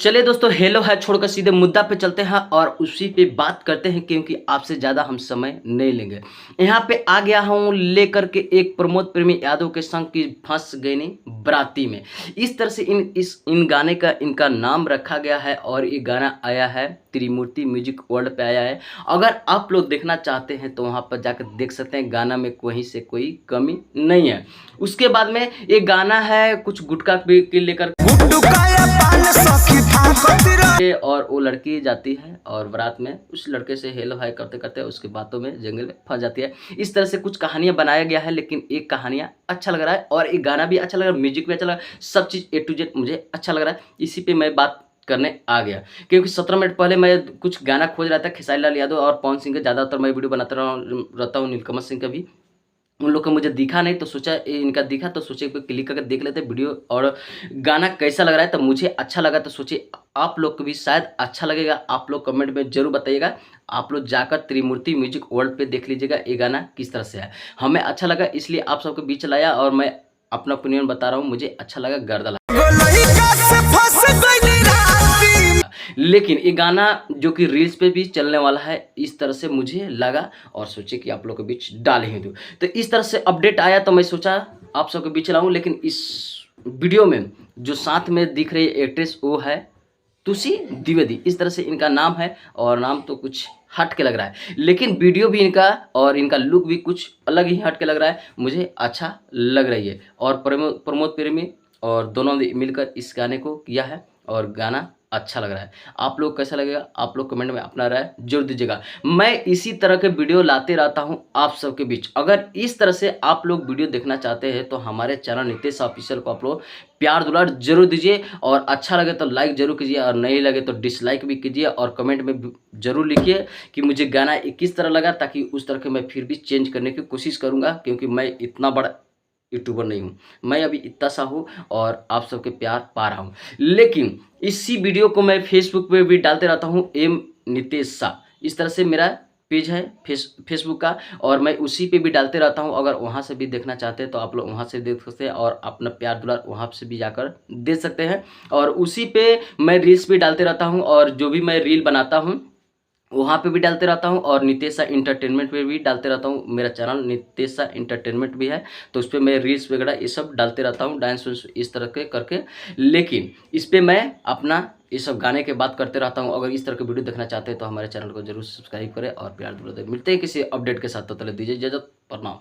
चलिए दोस्तों, हेलो है छोड़कर सीधे मुद्दा पे चलते हैं और उसी पे बात करते हैं, क्योंकि आपसे ज़्यादा हम समय नहीं लेंगे। यहाँ पे आ गया हूँ लेकर के एक प्रमोद प्रेमी यादव के संग की फंस गई नहीं बराती में। इस तरह से इन गाने का इनका नाम रखा गया है और ये गाना आया है त्रिमूर्ति म्यूजिक वर्ल्ड पे आया है। अगर आप लोग देखना चाहते हैं तो वहाँ पर जाकर देख सकते हैं, गाना में कहीं से कोई कमी नहीं है। उसके बाद में ये गाना है कुछ गुटखा के लेकर और वो लड़की जाती है और बारात में उस लड़के से हेलो हाय करते करते उसकी बातों में जंगल में फंस जाती है। इस तरह से कुछ कहानियां बनाया गया है, लेकिन एक कहानियां अच्छा लग रहा है और एक गाना भी अच्छा लग रहा है, म्यूजिक भी अच्छा लग रहा है, सब चीज़ A to Z मुझे अच्छा लग रहा है। इसी पे मैं बात करने आ गया, क्योंकि 17 मिनट पहले मैं कुछ गाना खोज रहा था खेसारी लाल यादव और पवन सिंह का। ज़्यादातर मैं वीडियो बनाता रहता हूँ, नीलकमल सिंह का भी। उन लोग का मुझे दिखा नहीं तो सोचा इनका दिखा तो सोचे क्लिक करके देख लेते वीडियो और गाना कैसा लग रहा है। तो मुझे अच्छा लगा तो सोचे आप लोग को भी शायद अच्छा लगेगा। आप लोग कमेंट में जरूर बताइएगा। आप लोग जाकर त्रिमूर्ति म्यूजिक वर्ल्ड पे देख लीजिएगा ये गाना किस तरह से है। हमें अच्छा लगा इसलिए आप सबके बीच लाया और मैं अपना ओपिनियन बता रहा हूँ। मुझे अच्छा लगा, गर्दा लगा। लेकिन ये गाना जो कि रील्स पे भी चलने वाला है, इस तरह से मुझे लगा और सोचे कि आप लोग के बीच डाल ही दूँ। तो इस तरह से अपडेट आया तो मैं सोचा आप सबके बीच लाऊं। लेकिन इस वीडियो में जो साथ में दिख रही एक्ट्रेस वो है तुलसी द्विवेदी। इस तरह से इनका नाम है और नाम तो कुछ हट के लग रहा है, लेकिन वीडियो भी इनका और इनका लुक भी कुछ अलग ही हट के लग रहा है। मुझे अच्छा लग रही है और प्रमोद प्रेमी और दोनों ने मिलकर इस गाने को किया है और गाना अच्छा लग रहा है। आप लोग कैसा लगेगा आप लोग कमेंट में अपना राय जरूर दीजिएगा। मैं इसी तरह के वीडियो लाते रहता हूं आप सबके बीच। अगर इस तरह से आप लोग वीडियो देखना चाहते हैं तो हमारे चैनल नितेश ऑफिशियल को आप लोग प्यार दुलार जरूर दीजिए और अच्छा लगे तो लाइक जरूर कीजिए और नहीं लगे तो डिसलाइक भी कीजिए और कमेंट में जरूर लिखिए कि मुझे गाना किस तरह लगा, ताकि उस तरह के मैं फिर भी चेंज करने की कोशिश करूँगा। क्योंकि मैं इतना बड़ा यूट्यूबर नहीं हूँ, मैं अभी इतना सा हूँ और आप सबके प्यार पा रहा हूँ। लेकिन इसी वीडियो को मैं फेसबुक पे भी डालते रहता हूँ, एम नितेश शाह इस तरह से मेरा पेज है फेसबुक का, और मैं उसी पे भी डालते रहता हूँ। अगर वहाँ से भी देखना चाहते हैं तो आप लोग वहाँ से देख सकते हैं और अपना प्यार दुलार वहाँ से भी जाकर दे सकते हैं। और उसी पे मैं रील्स भी डालते रहता हूँ और जो भी मैं रील बनाता हूँ वहाँ पे भी डालते रहता हूँ और नितेशा इंटरटेनमेंट पे भी डालते रहता हूँ। मेरा चैनल नितेशा इंटरटेनमेंट भी है, तो उस पर मैं रील्स वगैरह ये सब डालते रहता हूँ, डांस वांस इस तरह के करके। लेकिन इस पर मैं अपना ये सब गाने के बात करते रहता हूँ। अगर इस तरह के वीडियो देखना चाहते हैं तो हमारे चैनल को जरूर सब्सक्राइब करें और प्यार दूर मिलते हैं किसी अपडेट के साथ। तो चले दीजिए इजाजत, प्रणाम।